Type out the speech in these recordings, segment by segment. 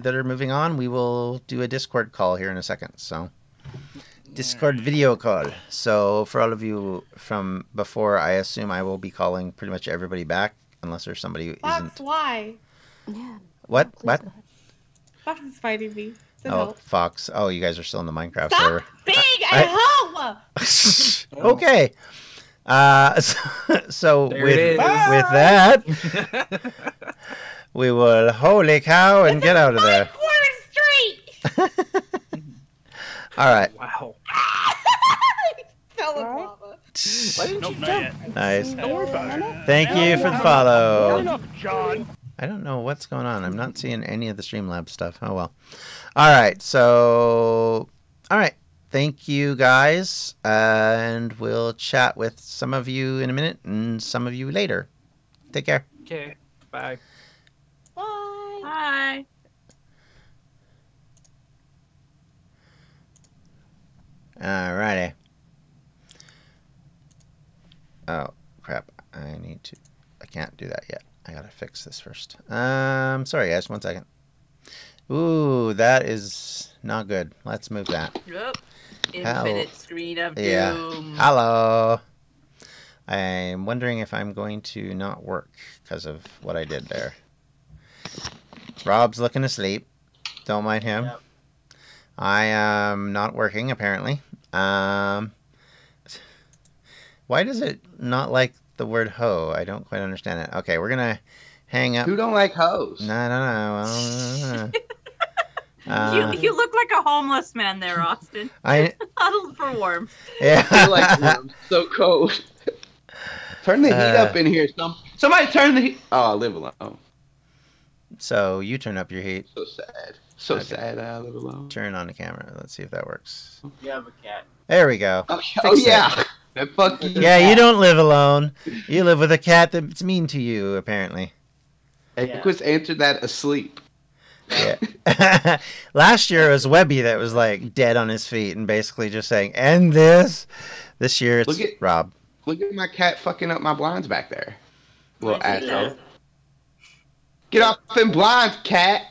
that are moving on, we will do a Discord call here in a second. So, Discord video call. So, for all of you from before, I assume I will be calling pretty much everybody back, unless there's somebody who isn't. Why? Yeah. What? Please What? go ahead. Fox is fighting me. Send Oh, help. Fox. Oh, you guys are still in the Minecraft Stop server. being at home! Okay. So There with it is. that, we will holy cow and get out of there. Quarter Street! All right. Wow. Fell in Right. lava. Why didn't Nope, you not jump? yet. Nice. Don't worry about it. Thank you for the follow. Enough, John. I don't know what's going on. I'm not seeing any of the Streamlabs stuff. Oh, well. All right. So, all right. Thank you, guys. And we'll chat with some of you in a minute and some of you later. Take care. Okay. Bye. Bye. Hi. All righty. Oh, crap. I can't do that yet. I gotta fix this first. Sorry, guys. 1 second. Ooh, that is not good. Let's move that. Yep. How- Infinite screen of Yeah. doom. Hello. I'm wondering if I'm going to not work because of what I did there. Rob's looking asleep. Don't mind him. Yep. I am not working, apparently. Why does it not like the word hoe? I don't quite understand it. Okay, we're going to hang up. Who don't like hoes? No. You look like a homeless man there, Austin. I Huddled for warmth. yeah. I feel like I'm so cold. Turn the heat up in here. Somebody turn the heat. Oh, I live alone. So you turn up your heat. So sad. So Okay. sad that I live alone. Turn on the camera. Let's see if that works. You have a cat. There we go. Oh, Fix it. yeah. That fucking Yeah, you cat. don't live alone. You live with a cat that's mean to you, apparently. Equus answered that asleep. Yeah. Last year it was Webby that was like dead on his feet and basically just saying, "End this." This year it's Look at- Rob. Look at my cat fucking up my blinds back there. Little Nice, asshole. yeah. Get off them blinds, cat.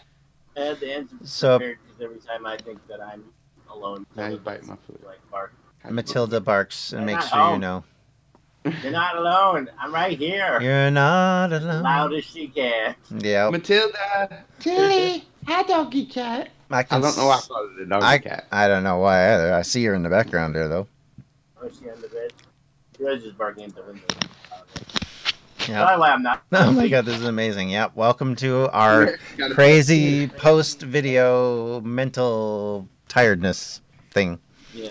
I had the answer So- prepared because every time I think that I'm alone, Now you Tilda bite does, my foot. like bark. Matilda barks and They're makes not sure you home. know. You're not alone. I'm right here. You're not As alone. loud as she can. Yeah. Matilda. Tilly. Hi, doggy cat. I I can don't know why I called it a doggy cat. I don't know why either. I see her in the background there though. Oh, is she on the bed? She was just barking at the window. Yeah. That's why I'm not. Oh my god, this is amazing. Yep. Welcome to our crazy post-video mental tiredness thing. Yeah.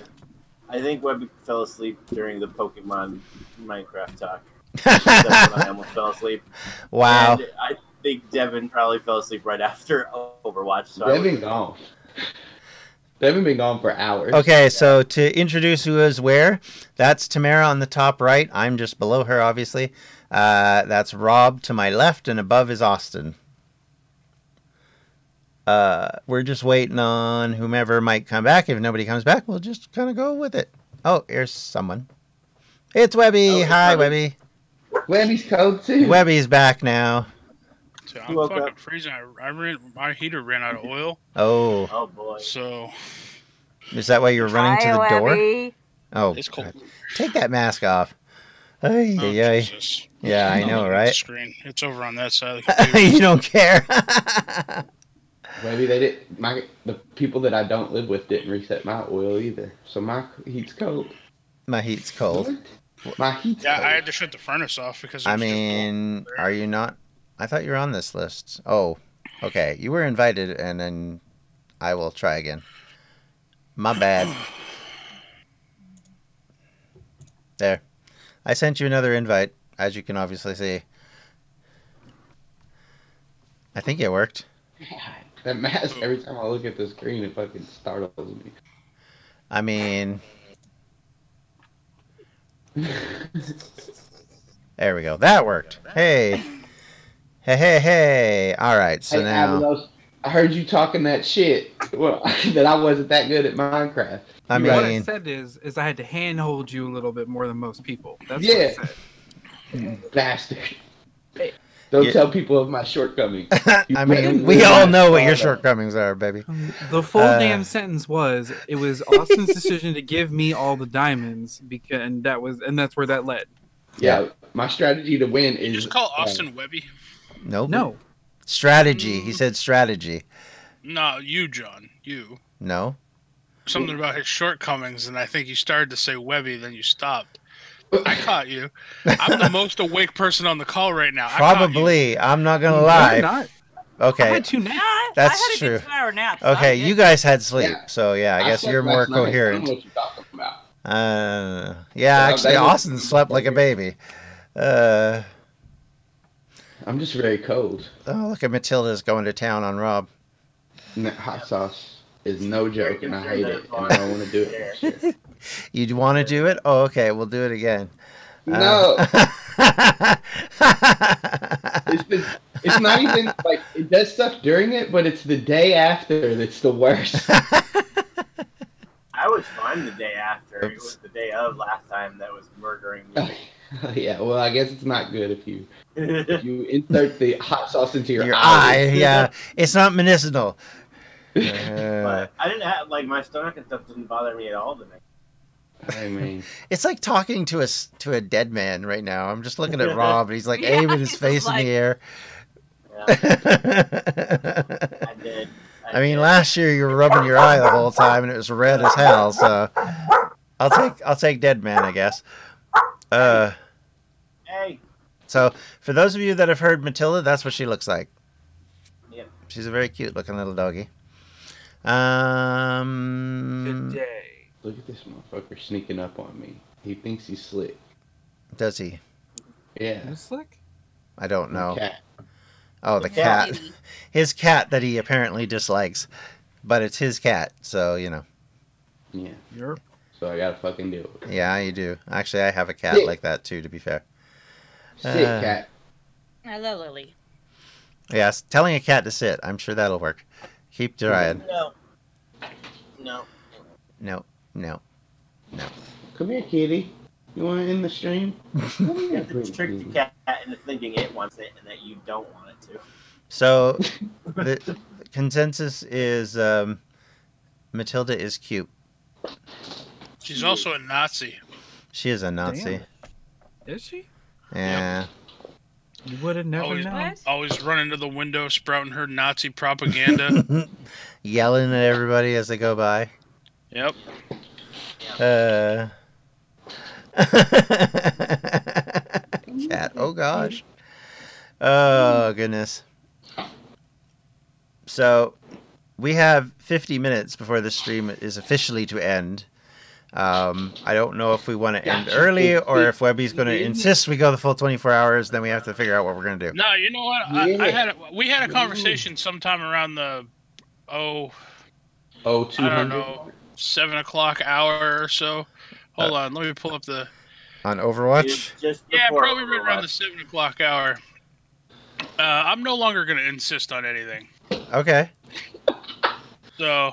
I think Webby fell asleep during the Pokemon Minecraft talk. That's when I almost fell asleep. Wow. And I think Devin probably fell asleep right after Overwatch. So Devin gone. Devin been gone for hours. Okay, so to introduce who is where, that's Tamara on the top right. I'm just below her, obviously. That's Rob to my left, and above is Austin. We're just waiting on whomever might come back. If nobody comes back, we'll just kind of go with it. Oh, here's someone. It's Webby. Oh, it's Hi, Webby. Webby. Webby's cold too. Webby's back now. So You I'm woke fucking up. freezing. My heater ran out of oil, Oh, Oh boy. so is that why you were running to the Hi, door? Webby. Oh, it's cold. God. Take that mask off. Ay, Oh, ay, ay. Jesus. Yeah, I I'll know, look at the right? Screen. It's over on that side of the computer. You don't care. Maybe they didn't. The people that I don't live with didn't reset my oil either, so my heat's cold. My heat's cold. My heat's Yeah, cold. I had to shut the furnace off because it I was just mean, cold. are you not? I thought you were on this list. Oh, okay. You were invited, and then I will try again. My bad. There. I sent you another invite, as you can obviously see. I think it worked. God, that mask. Every time I look at the screen, it fucking startles me. I mean, there we go. That worked. Hey. Hey. All right, so Hey, now... Avalos, I heard you talking that shit. Well, that I wasn't that good at Minecraft. I What I mean, said is I had to handhold you a little bit more than most people. That's Yeah. what I said. Bastard. Don't Yeah. tell people of my shortcomings. I mean, we all know what your shortcomings are, baby. The full Uh, damn sentence was, it was Austin's decision to give me all the diamonds, because and that's where that led. Yeah, my strategy to win You is just call Austin Webby. Nope. No. Strategy. He said strategy. No, you, John. You. No. Something about his shortcomings, and I think you started to say Webby, then you stopped. I caught you. I'm the most awake person on the call right now. I caught you. Probably. I'm not gonna No, lie. you're not. I Okay. had 2 naps. I That's had a true. good 2-hour nap. so I'm Okay. good. You guys had sleep, Yeah. so yeah. I guess slept you're more last night. I don't know coherent. what you're talking about. Yeah. Well, Actually, that was- Austin slept like a baby. I'm just very cold. Oh, look at Matilda's going to town on Rob. And that hot sauce is no joke, and I hate it, and I don't want to do it next year. You want to do it? Oh, okay. We'll do it again. No, it's not even like it does stuff during it, but it's the day after that's the worst. I was fine the day after. It was the day of last time that was murdering me. Yeah, well, I guess it's not good if you insert the hot sauce into your, Your eye. eye. Yeah. It's not medicinal. But I didn't have my stomach and stuff didn't bother me at all the night. I mean, It's like talking to a dead man right now. I'm just looking at Rob, and he's like Yeah, aiming his he's face like- in the air. Yeah, I did. I mean, last year you were rubbing your eye the whole time, and it was red as hell. So I'll take dead man, I guess. Hey. So for those of you that have heard Matilda, that's what she looks like. Yep. She's a very cute looking little doggy. Good day. look at this motherfucker sneaking up on me. He thinks he's slick. Does he? Yeah. You slick? I don't know. Cat. Oh, the Yeah. cat. His cat that he apparently dislikes, but it's his cat, so you know. Yeah. You're So I gotta fucking deal with it. Yeah, you do. Actually, I have a cat Sick. like that too. To be fair. Sick cat. Hello, Lily. Yes, telling a cat to sit. I'm sure that'll work. Keep trying. No. No. No, no. Come here, kitty. You want to end the stream? Come You here, have to pretty trick the kitty. cat into thinking it wants it and that you don't want it to. So the consensus is Matilda is cute. She's also a Nazi. She is a Nazi. Damn. Is she? Yeah. You would have never Always, known. What? always running to the window, sprouting her Nazi propaganda. Yelling at everybody as they go by. Yep. Cat. Oh gosh. Oh goodness. So we have 50 minutes before the stream is officially to end. I don't know if we want to end early or if Webby's going to insist we go the full 24 hours. Then we have to figure out what we're going to do. No, you know what? We had a conversation sometime around the Oh, I 200. don't know 7 o'clock hour or so. Hold on, let me pull up the. On Overwatch? Just Yeah, before probably right around the Overwatch. 7 o'clock hour. I'm no longer going to insist on anything. Okay. So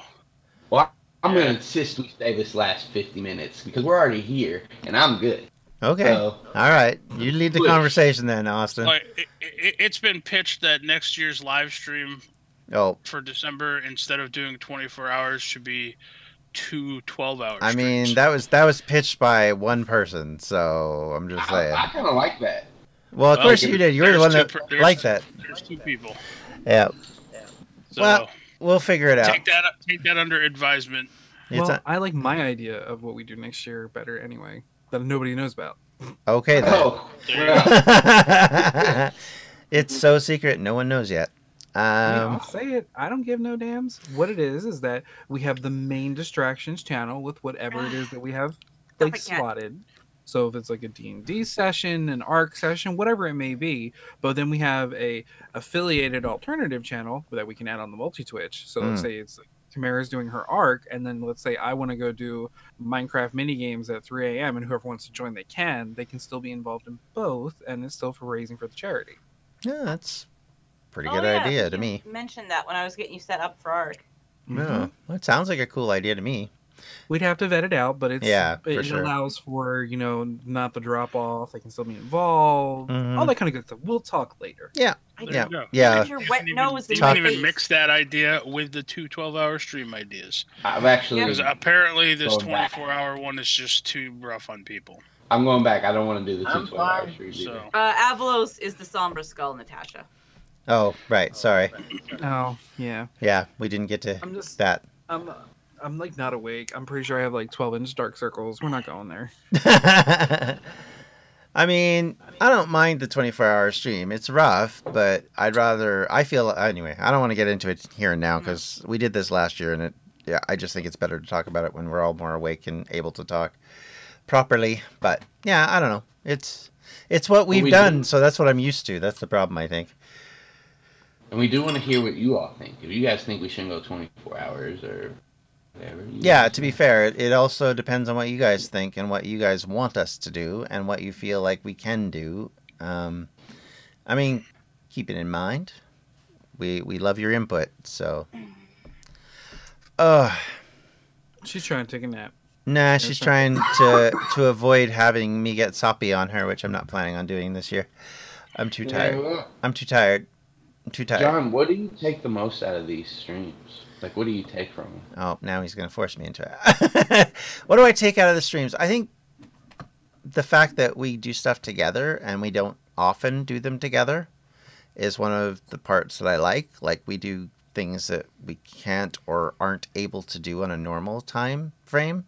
Well, I'm going to insist we stay this last 50 minutes because we're already here and I'm good. Okay. So, All right. You lead the Push. conversation then, Austin. like it's been pitched that next year's live stream Oh, for December, instead of doing 24 hours, should be 2 12-hour I mean, streams. that was pitched by one person, so I'm just saying. I kind of like that. Well, of Well, course you did. You were the there's one two that per- there's- liked that. There's 2 people. Yeah. So Well, we'll figure it out. take that under advisement. It's Well, a- I like my idea of what we do next year better anyway, that nobody knows about. okay then. Oh, There you well, It's so secret, no one knows yet. I'll say it. I don't give no dams. What it is that we have the main distractions channel with whatever it is that we have like Stop it, cat. slotted. So if it's like a D&D session, an ARC session, whatever it may be, but then we have a affiliated alternative channel that we can add on the multi-Twitch. So let's say it's like Tamara's doing her ARC, and then let's say I want to go do Minecraft mini games at 3 a.m. and whoever wants to join, they can still be involved in both, and it's still for raising for the charity. Yeah, that's a pretty Oh, good yeah, idea you to me. mentioned that when I was getting you set up for ARC. Yeah, well, it sounds like a cool idea to me. We'd have to vet it out, but it sure. allows for, not the drop off. They can still be involved. Mhm. All that kind of good stuff. We'll talk later. Yeah. I Yeah. you go. Yeah. Your wet nose in You my can even face. mix that idea with the 2 12-hour stream ideas. I've actually. Because apparently this Going back. 24-hour one is just too rough on people. I'm going back. I don't want to do the I'm 2 12-hour fine. streams either. So Avalos is the Sombra Skull, Natasha. Oh, right. Sorry. Oh, yeah. Yeah, we didn't get to I'm just, that. I'm like not awake. I'm pretty sure I have like 12-inch dark circles. We're not going there. I mean, I don't mind the 24-hour stream. It's rough, but I feel, anyway, I don't want to get into it here and now because we did this last year and I just think it's better to talk about it when we're all more awake and able to talk properly. But yeah, I don't know. It's what we've done, so that's what I'm used to. That's the problem, I think. And we do want to hear what you all think. If you guys think we shouldn't go 24 hours or whatever. Yeah, to be fair, it also depends on what you guys think and what you guys want us to do and what you feel like we can do. I mean, keep it in mind. We love your input, so. She's trying to take a nap. Nah, she's trying to avoid having me get soppy on her, which I'm not planning on doing this year. I'm too tired. I'm too tired. John, what do you take the most out of these streams? Like, what do you take from them? Oh, now he's going to force me into it. What do I take out of the streams? I think the fact that we do stuff together and we don't often do them together is one of the parts that I like. Like, we do things that we can't or aren't able to do on a normal time frame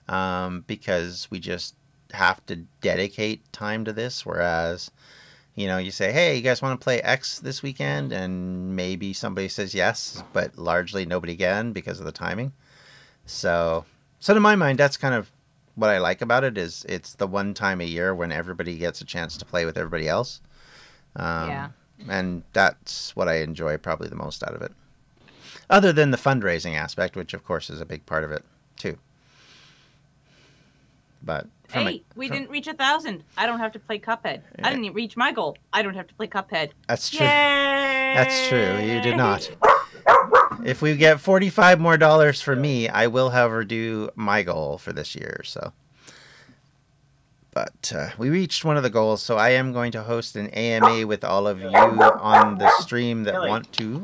because we just have to dedicate time to this, whereas... you say, hey, you guys want to play X this weekend? And maybe somebody says yes, but largely nobody can because of the timing. So to my mind, that's kind of what I like about it is it's the one time a year when everybody gets a chance to play with everybody else. Yeah. And that's what I enjoy probably the most out of it. Other than the fundraising aspect, which of course is a big part of it too. But... Hey, we didn't reach 1,000. I don't have to play Cuphead. I didn't reach my goal. I don't have to play Cuphead. That's true. Yay! That's true. You did not. If we get $45 more from me, I will, however, do my goal for this year. So, but we reached one of the goals, so I am going to host an AMA with all of you on the stream that want to,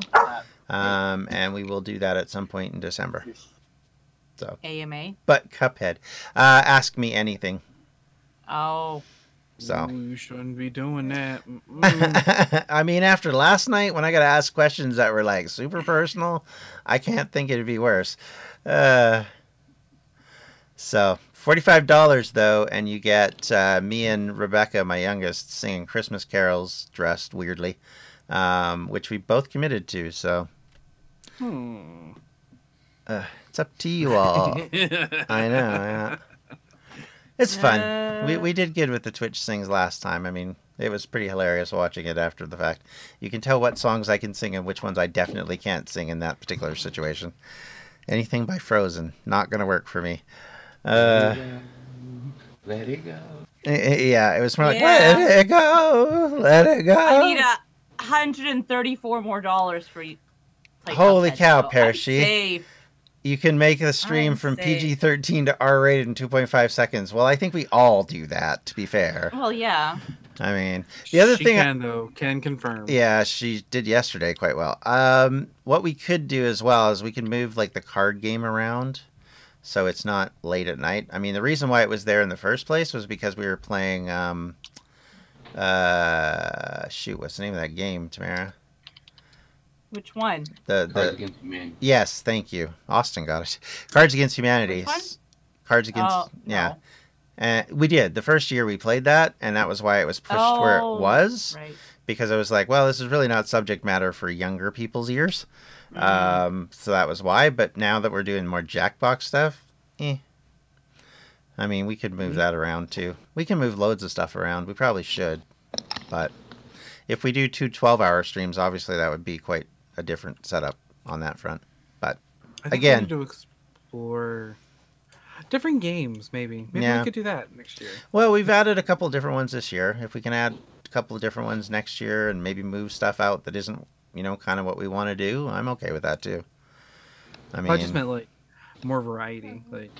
and we will do that at some point in December. So AMA. But Cuphead, ask me anything. Oh. So Ooh, you shouldn't be doing that. I mean, after last night when I got to ask questions that were like super personal, I can't think it'd be worse. So $45 though, and you get me and Rebecca, my youngest, singing Christmas carols dressed weirdly, which we both committed to. So. It's up to you all. I know. Yeah. It's fun. We did good with the Twitch sings last time. I mean, it was pretty hilarious watching it after the fact. You can tell what songs I can sing and which ones I definitely can't sing in that particular situation. Anything by Frozen, not going to work for me. Let it go. Yeah, it was more like, let it go, let it go. I need $134 more for you. Holy cow, so Parashi. You can make the stream from PG-13 to R-rated in 2.5 seconds. Well, I think we all do that, to be fair. Well, yeah. I mean, the other thing... can confirm. Yeah, she did yesterday quite well. What we could do as well is we can move, like, the card game around so it's not late at night. I mean, the reason why it was there in the first place was because we were playing... shoot, what's the name of that game, Tamara? Which one? Cards Against Humanity. Yes, thank you. Austin got it. Cards Against Humanity. Which one? Cards Against... Yeah. And we did. The first year we played that, and that was why it was pushed where it was. Right. Because I was like, well, this is really not subject matter for younger people's ears. So that was why. But now that we're doing more Jackbox stuff, I mean, we could move that around too. We can move loads of stuff around. We probably should. But if we do 2 12-hour streams, obviously that would be quite a different setup on that front. But I think again, we need to explore different games. Maybe we could do that next year. Well, we've added a couple different ones this year. If we can add a couple of different ones next year and maybe move stuff out that isn't, kind of what we want to do, I'm okay with that too. I mean, I just meant like more variety. Like,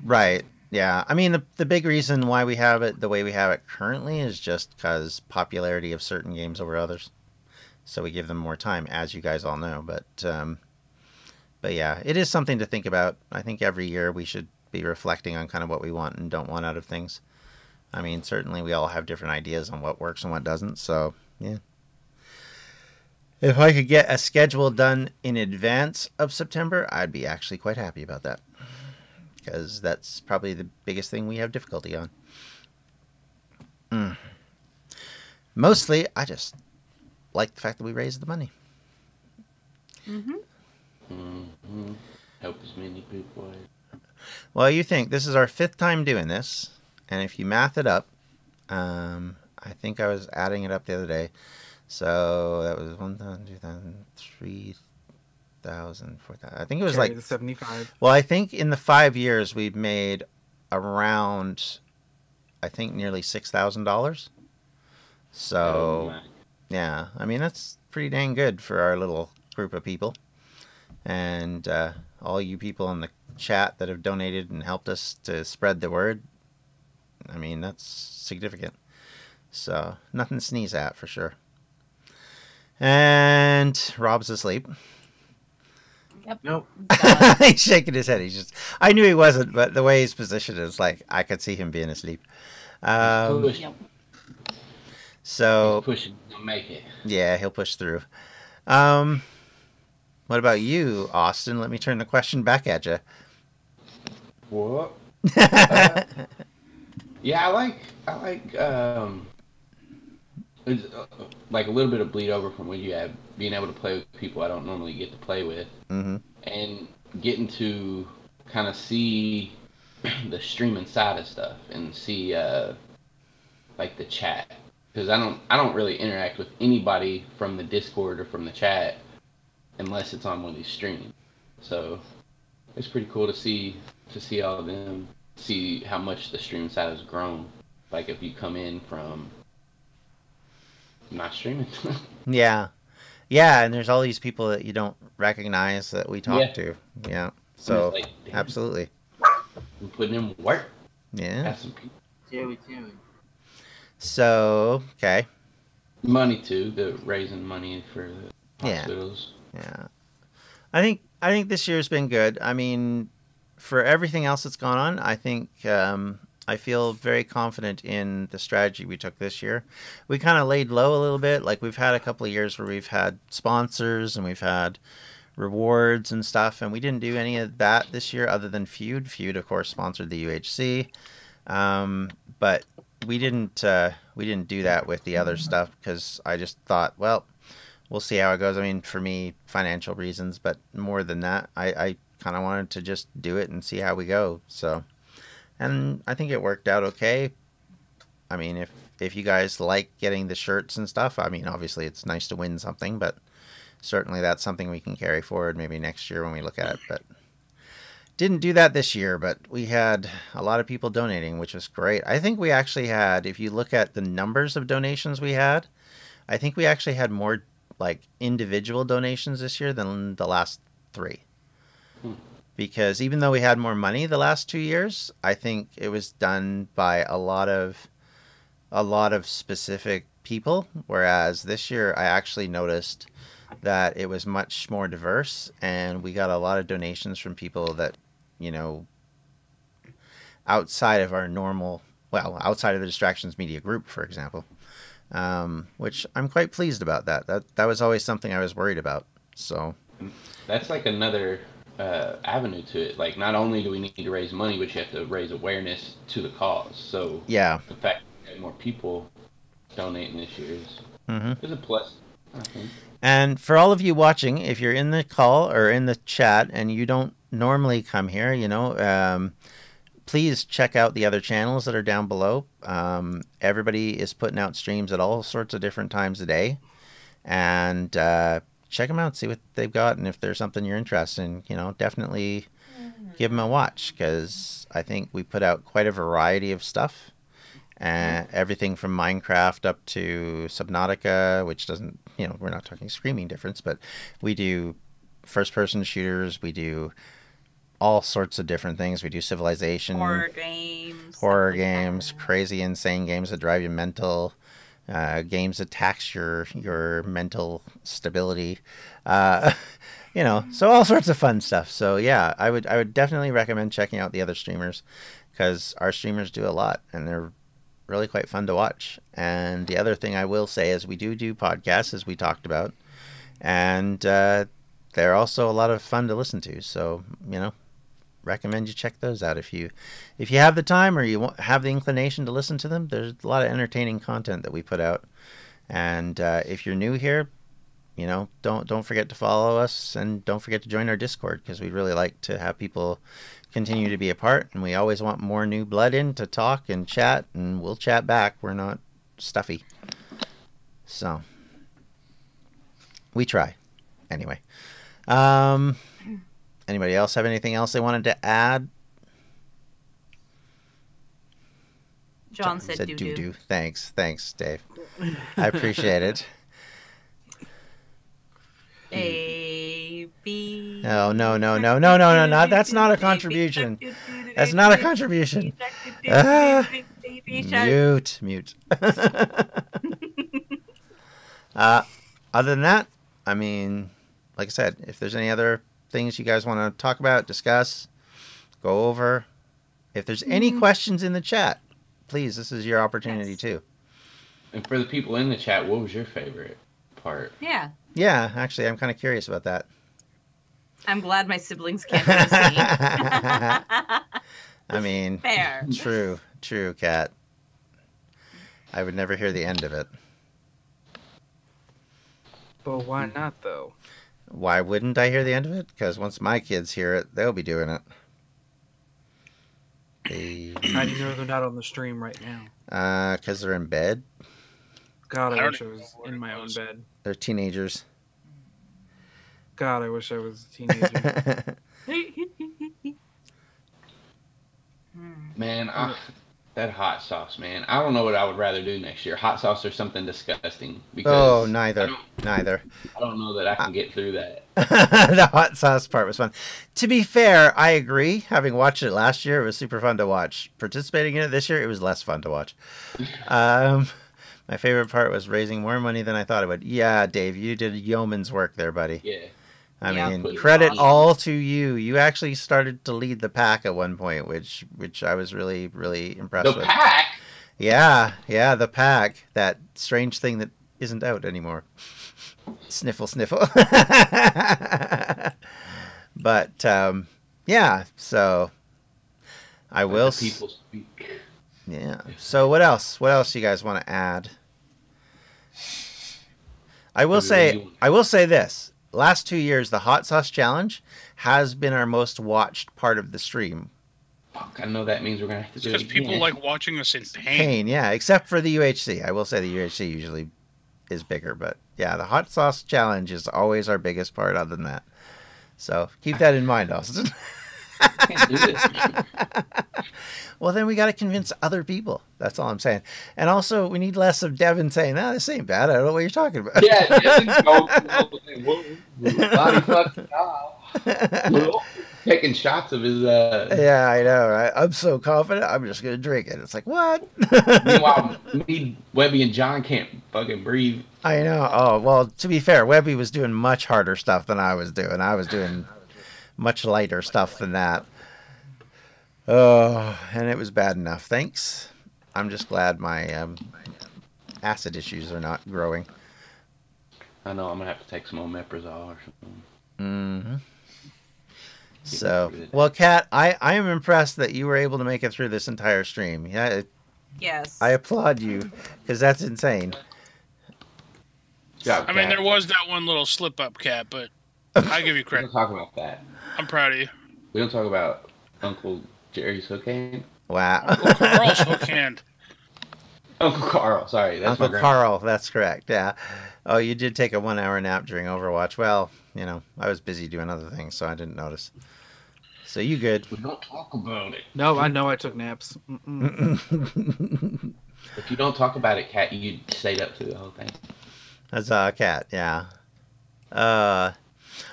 Right. Yeah. I mean, the big reason why we have it the way we have it currently is just because popularity of certain games over others. So we give them more time, as you guys all know. But yeah, it is something to think about. I think every year we should be reflecting on kind of what we want and don't want out of things. I mean, certainly we all have different ideas on what works and what doesn't. So, yeah. If I could get a schedule done in advance of September, I'd be actually quite happy about that. Because that's probably the biggest thing we have difficulty on. Mostly, I just like the fact that we raised the money. Help as many people. Well, you think this is our 5th time doing this, and if you math it up, I think I was adding it up the other day. So that was 1,000, 2,000, 3,000, 4,000. I think it was carry like the 75. Well, I think in the 5 years we've made around, I think nearly $6,000. So, yeah, I mean that's pretty dang good for our little group of people, and all you people in the chat that have donated and helped us to spread the word. I mean that's significant. So nothing to sneeze at for sure. And Rob's asleep. Yep. Nope. He's shaking his head. He's just. I knew he wasn't, but the way he's positioned is like I could see him being asleep. Yep. So Pushing to make it. yeah, he'll push through. What about you, Austin? Let me turn the question back at you. What? Yeah, I like it's, like a little bit of bleed over from when you have being able to play with people I don't normally get to play with, Mm-hmm. and getting to kind of see the streaming side of stuff and see like the chat, because I don't really interact with anybody from the Discord or from the chat unless it's on one of these streams. So it's pretty cool to see all of them, see how much the stream side has grown. Like if you come in from not streaming. Yeah, yeah, and there's all these people that you don't recognize that we talk Yeah. to. Yeah, so Like, damn, absolutely. we're putting in work. Yeah. Have some people. Chewy. So okay. Money too, the raising money for the Yeah. hospitals. Yeah, I think this year's been good. I mean, for everything else that's gone on, I think I feel very confident in the strategy we took this year. We kind of laid low a little bit. Like we've had a couple of years where we've had sponsors and we've had rewards and stuff, and we didn't do any of that this year other than Feud. Feud, of course, sponsored the UHC, but we didn't do that with the other stuff because I just thought, well, we'll see how it goes. I mean, for me, financial reasons, but more than that, I kind of wanted to just do it and see how we go. So, and I think it worked out okay. I mean, if you guys like getting the shirts and stuff, I mean, obviously it's nice to win something, but certainly that's something we can carry forward maybe next year when we look at it. But didn't do that this year, but we had a lot of people donating, which was great. I think we actually had, if you look at the numbers of donations we had, I think we actually had more like individual donations this year than the last 3. Because even though we had more money the last 2 years, I think it was done by a lot of specific people. Whereas this year, I actually noticed that it was much more diverse, and we got a lot of donations from people that, you know, outside of our normal, well, outside of the Distractions Media Group, for example, which I'm quite pleased about. That was always something I was worried about. So That's like another avenue to it. Like, not only do we need to raise money, but you have to raise awareness to the cause. So yeah. the fact that more people donating this year is a plus, I think. And for all of you watching, if you're in the call or in the chat and you don't normally come here, you know, please check out the other channels that are down below. Everybody is putting out streams at all sorts of different times a day, and check them out, see what they've got, and if there's something you're interested in, you know, definitely give them a watch, because I think we put out quite a variety of stuff. Everything from Minecraft up to Subnautica, which doesn't, you know, we're not talking screaming difference, but we do first-person shooters, we do all sorts of different things. We do Civilization, Horror games. horror stuff like games, that. crazy, insane games that drive you mental, games that tax your mental stability. So all sorts of fun stuff. So yeah, I would definitely recommend checking out the other streamers because our streamers do a lot and they're really quite fun to watch. And the other thing I will say is we do podcasts, as we talked about, and they're also a lot of fun to listen to. So recommend you check those out if you have the time or you have the inclination to listen to them. There's a lot of entertaining content that we put out, and if you're new here, don't forget to follow us and don't forget to join our Discord because we'd really like to have people continue to be a part, and we always want more new blood in to talk and chat, and we'll chat back. We're not stuffy, so we try anyway. Anybody else have anything else they wanted to add? John said doo-doo. Thanks, Dave. I appreciate it. A, B. No, that's not a contribution. That's not a contribution. Mute. Other than that, I mean, like I said, if there's any other things you guys want to talk about, discuss, go over, if there's any questions in the chat, please, this is your opportunity too. And for the people in the chat, what was your favorite part? Yeah. Yeah, actually, I'm kind of curious about that. I'm glad my siblings can't really see. I mean, Fair. True, Kat. I would never hear the end of it. But why not, though? Why wouldn't I hear the end of it? Because once my kids hear it, they'll be doing it. How do you know they're not on the stream right now? Because they're in bed. God, I I don't wish I even was know what in it my own was. bed. They're teenagers. God, I wish I was a teenager. Man, that hot sauce, man. I don't know what I would rather do next year. Hot sauce or something disgusting. Because Neither. I don't know that I can get through that. The hot sauce part was fun. To be fair, I agree. Having watched it last year, it was super fun to watch. Participating in it this year, it was less fun to watch. My favorite part was raising more money than I thought it would. Yeah, Dave, you did yeoman's work there, buddy. Yeah. I Yeah. mean, credit all to you. You actually started to lead the pack at one point, which I was really, really impressed The with. pack? Yeah, the pack. That strange thing that isn't out anymore. Sniffle. But, yeah, so I will... The people speak. Yeah. So what else? What else you guys want to add? I will say this. Last 2 years, the Hot Sauce Challenge has been our most watched part of the stream. Fuck, I know that means we're going to have to It's do it because people again. like watching us in pain. Pain, yeah, except for the UHC. I will say the UHC usually is bigger, but yeah, the Hot Sauce Challenge is always our biggest part other than that. So keep that in mind, Austin. Can't do this. Well, then we got to convince other people. That's all I'm saying. And also, we need less of Devin saying, "No, this ain't bad. I don't know what you're talking about." Yeah, body fucking off. Taking shots of his. Yeah, I know, right? I'm so confident. I'm just gonna drink it. It's like, what? Meanwhile, me, Webby, and John can't fucking breathe. I know. Oh, well, to be fair, Webby was doing much harder stuff than I was doing. I was doing much lighter stuff than that. Oh, and it was bad enough. Thanks. I'm just glad my acid issues are not growing. I know I'm gonna have to take some omeprazole or something. Mm-hmm. So, well, Kat, I am impressed that you were able to make it through this entire stream. Yeah, Yes. I applaud you because that's insane. Yeah, I mean, there was that one little slip up, Cat, but I give you We credit. don't talk about that. I'm proud of you. We don't talk about Uncle Jerry's hook hand. Wow. Uncle Carl's hook hand. Uncle Carl, sorry, that's Uncle my grandpa. Carl, that's correct. Yeah. Oh, you did take a 1 hour nap during Overwatch. Well, you know, I was busy doing other things, so I didn't notice. So you good? We don't talk about it. No, I know I took naps. If you don't talk about it, Kat, you stayed up through the whole thing. That's Cat, yeah.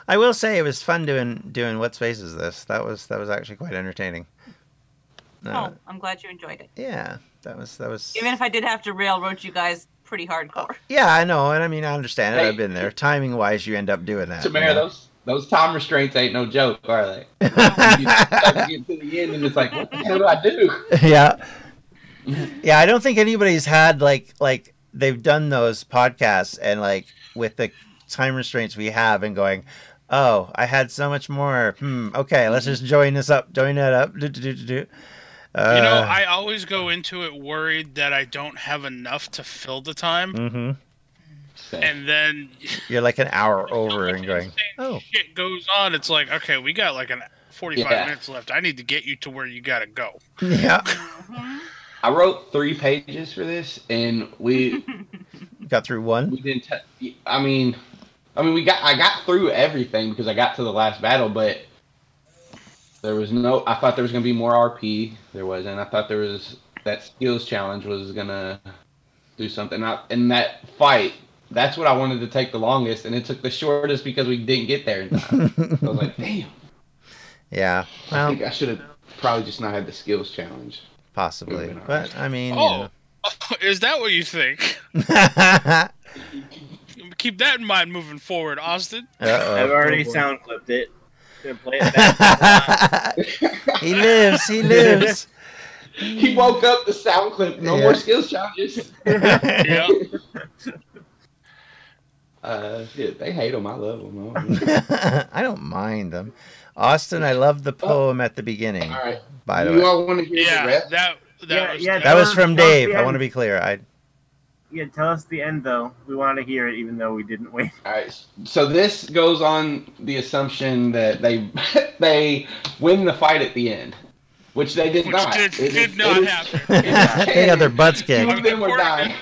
I will say it was fun doing What Space Is This? That was actually quite entertaining. Oh, I'm glad you enjoyed it. Yeah, that was. Even if I did have to railroad you guys pretty hardcore. Yeah, I know, and I mean I understand it. Hey. I've been there. Timing wise, you end up doing that. Tamara, those time restraints ain't no joke, are they? You start to get to the end, and it's like, what the hell do I do? Yeah. Yeah, I don't think anybody's had like they've done those podcasts and like with the time restraints we have and going, oh, I had so much more. Okay, let's just join that up. I always go into it worried that I don't have enough to fill the time, Mm-hmm. and then You're like an hour over and insane going, oh, shit goes on. It's like, okay, we got like 45 minutes left. I need to get you to where you gotta go. yeah. I wrote 3 pages for this, and we Got through one. didn't. I got through everything because I got to the last battle, but there was no. I thought there was gonna be more RP. There wasn't. I thought there was that skills challenge was gonna do something. In that fight, that's what I wanted to take the longest, and it took the shortest because we didn't get there in time. So I was like, damn. Yeah. I Well, think I should have probably just not had the skills challenge. possibly, Moving on. but I mean, Oh, is that what you think? Keep that in mind moving forward, Austin. Uh-oh. I've already sound clipped it. Gonna play it back. He lives. He lives. He woke up the sound clip. No Yeah. more skills challenges. Yeah. Shit, they hate them. I love them. I don't mind them. Austin, I love the poem at the beginning. All right. By the You way, all want to hear the Yeah, rest? that was Yeah, that was from Tell us Dave. the I want to end. be clear. Yeah, tell us the end though. We want to hear it, even though we didn't wait. All right. So this goes on the assumption that they they win the fight at the end, which they did Which not. did not happen. They got their butts Two kicked. of them were According dying.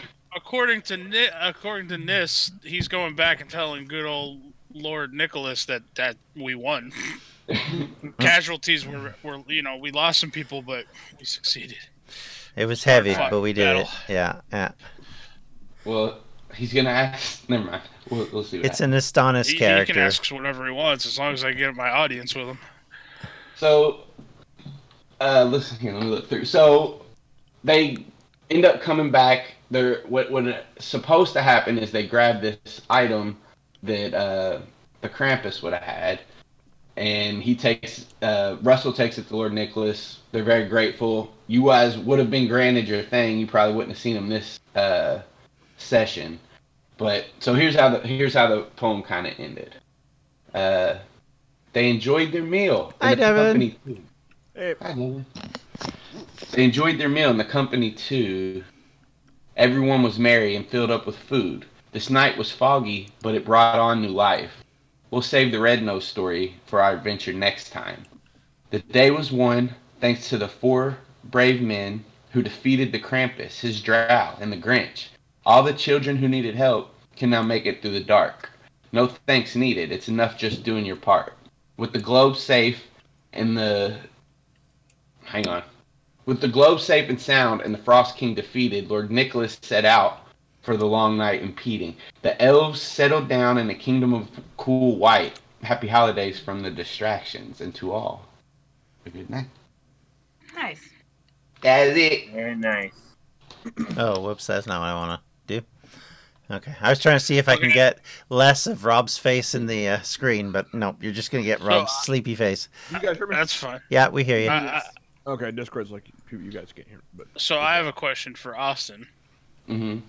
According to Nis, he's going back and telling good old Lord Nicholas that we won. Casualties were we lost some people, but we succeeded. It was heavy, Fought but we did battle. it. Yeah, yeah. Well, he's gonna ask. Never mind. We'll see. What It's an Astonis He character. can ask us whatever he wants as long as I get my audience with him. So, listen here. Let me look through. So, they end up coming back. What's supposed to happen is they grab this item that the Krampus would have had, and Russell takes it to Lord Nicholas. They're very grateful. You guys would have been granted your thing. You probably wouldn't have seen him this session. But so here's how the poem kind of ended. They enjoyed their meal. Hi, in the Devin. company too. Hi, Devin. They enjoyed their meal in the company too. Everyone was merry and filled up with food. This night was foggy, but it brought on new life. We'll save the Red Nose story for our adventure next time. The day was won thanks to the 4 brave men who defeated the Krampus, his Drow, and the Grinch. All the children who needed help can now make it through the dark. No thanks needed. It's enough just doing your part. With the globe safe and With the globe safe and sound and the Frost King defeated, Lord Nicholas set out for the long night impeding. The elves settled down in the kingdom of cool white. Happy holidays from the distractions, and to all, a good night. Nice. That's it. Very nice. Oh, whoops, that's not what I want to do. Okay, I was trying to see if I can get less of Rob's face in the screen, but no, you're just going to get Rob's sleepy face. You guys hear me? That's fine. Yeah, we hear you. Okay, Discord's like you guys can't hear, but So I have a question for Austin. Mm-hmm.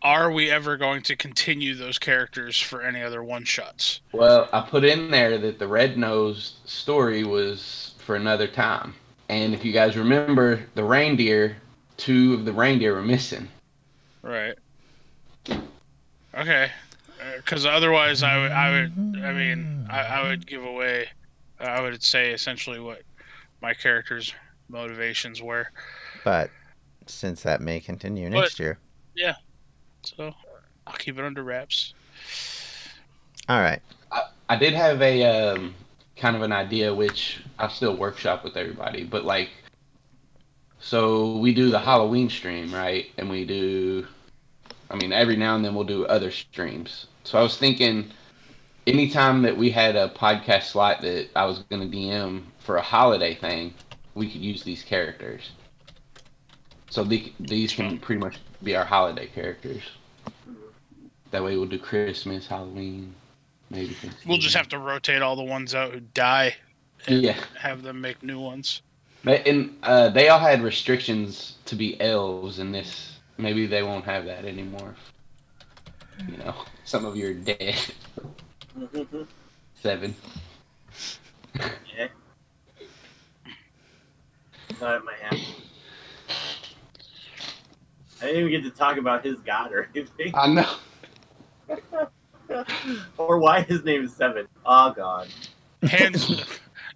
Are we ever going to continue those characters for any other one-shots? Well, I put in there that the Red Nose story was for another time. And if you guys remember, the reindeer, 2 of the reindeer were missing. Right. Okay. Because otherwise, I would give away. I would say essentially what my character's motivations were. But since that may continue next year. Yeah. So I'll keep it under wraps. All right. I did have a kind of an idea, which I still workshop with everybody, but like, so we do the Halloween stream, right? And we do, every now and then we'll do other streams. So I was thinking, anytime that we had a podcast slot that I was going to DM for a holiday thing, we could use these characters. So these can pretty much be our holiday characters. That way we'll do Christmas, Halloween, maybe Thanksgiving. We'll just have to rotate all the ones out who die and Yeah. have them make new ones. And they all had restrictions to be elves, and this maybe they won't have that anymore. You know, some of you are dead. 7. Yeah. Thought it might happen. I didn't even get to talk about his god or anything. I know. Or why his name is 7. Oh, God. Hands,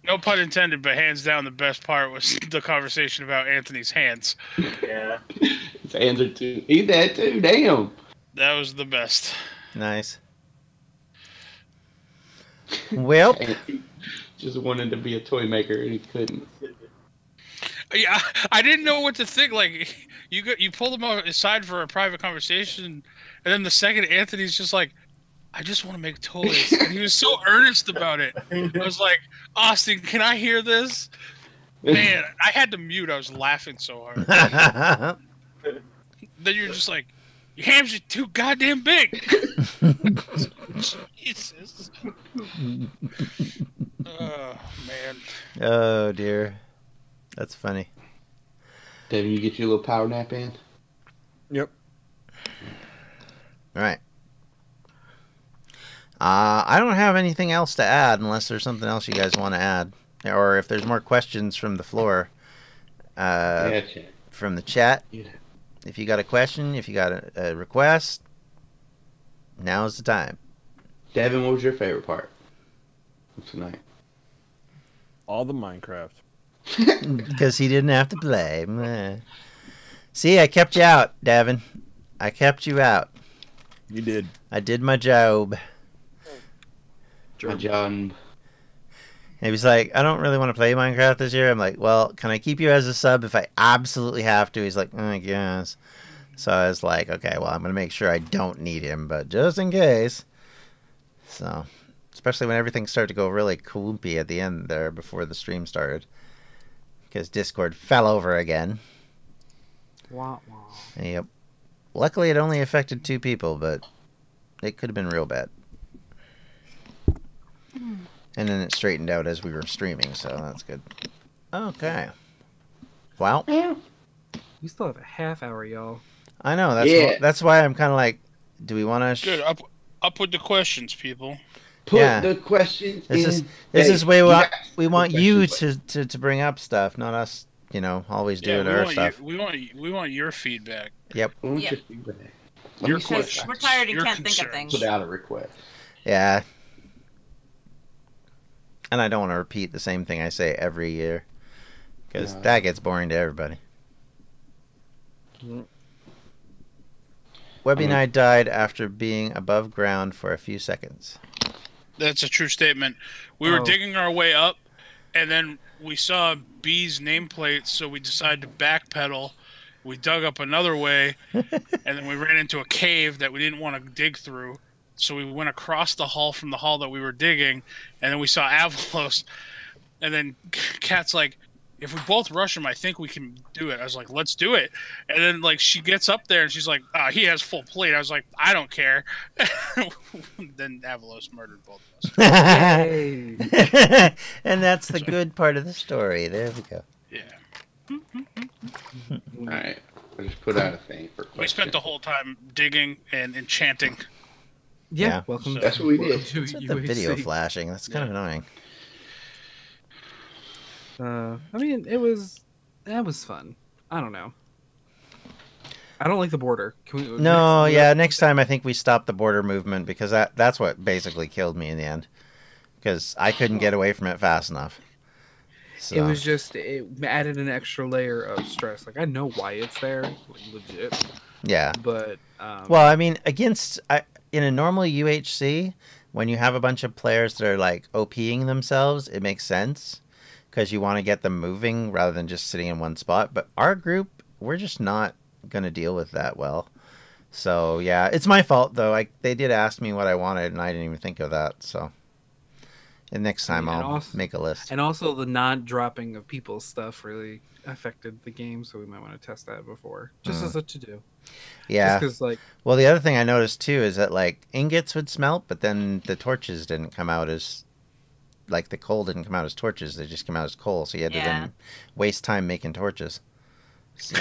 no pun intended, but hands down, the best part was the conversation about Anthony's hands. Yeah. His hands are too. He's dead too. Damn. That was the best. Nice. Well, Just wanted to be a toy maker and he couldn't. Yeah, I didn't know what to think. Like, you pulled him aside for a private conversation, and then the second Anthony's just like, I just want to make toys. And he was so earnest about it. I was like, Austin, can I hear this? Man, I had to mute. I was laughing so hard. Then you're just like, your hands are too goddamn big. Jesus. Oh, man. oh dear, that's funny. Devin, you get your little power nap in? Yep. All right. I don't have anything else to add unless there's something else you guys want to add, or if there's more questions from the floor, Chat. from the chat. Yeah. If you got a question, if you got a request, now's the time. Devin, what was your favorite part of tonight? All the Minecraft. Because he didn't have to play. Meh. See, I kept you out, Davin. I kept you out. You did. I did my job. John. And he was like, I don't really want to play Minecraft this year. I'm like, well, can I keep you as a sub if I absolutely have to? He's like, I guess. So I was like, okay, well, I'm going to make sure I don't need him, but just in case. So, especially when everything started to go really koompy at the end there before the stream started. Because Discord fell over again. Wah, wah. Yep. Luckily, it only affected 2 people, but it could have been real bad. And then it straightened out as we were streaming, so that's good. Okay. Well, We still have a half hour, y'all. I know. That's Yeah. that's why I'm kind of like, do we want to? Good. Up with the questions, people. Put Yeah. the questions This in. This Hey, is way you guys we put want the you questions, to bring up stuff, not us. You know, always Yeah, doing our stuff. we want your feedback. Why don't Yeah. you feedback? Let Your me see if questions. I We're can tired and Your can't think of concerns. things. Put out a request. Yeah. And I don't want to repeat the same thing I say every year, because No. that gets boring to everybody. Webby and I died after being above ground for a few seconds. That's a true statement. We were Oh. digging our way up, and then we saw B's nameplate, so we decided to backpedal. We dug up another way, and then we ran into a cave that we didn't want to dig through. So we went across the hall from the hall that we were digging, and then we saw Avalos. And then Kat's like, if we both rush him, I think we can do it. I was like, let's do it. And then like she gets up there and she's like, he has full plate. I was like, I don't care. Then Avalos murdered both of us. Yay. And that's the good part of the story. There we go. Yeah. All right. I just put out a thing for questions. We spent the whole time digging and enchanting. Yeah, Yeah. welcome. That's what we did. to What's with the video UHC. flashing? That's kind of annoying. I mean, that was fun. I don't know. I don't like the border. Can we, No, yeah. Next time, I think we stop the border movement because that's what basically killed me in the end. Because I couldn't get away from it fast enough. So, It was just it added an extra layer of stress. Like I know why it's there, legit, yeah. but Well, I mean, in a normal UHC, when you have a bunch of players that are like OPing themselves, it makes sense because you want to get them moving rather than just sitting in one spot. But our group, we're just not going to deal with that well. So yeah, it's my fault though. They did ask me what I wanted, and I didn't even think of that. So, and next time And I'll also- make a list. And also, the non-dropping of people's stuff really affected the game, so we might want to test that before, just as a to-do. Yeah. Because like, Well, the other thing I noticed too is that like ingots would smelt, but then the torches didn't come out as like the coal didn't come out as torches. They just came out as coal. So you had to Yeah. then waste time making torches. So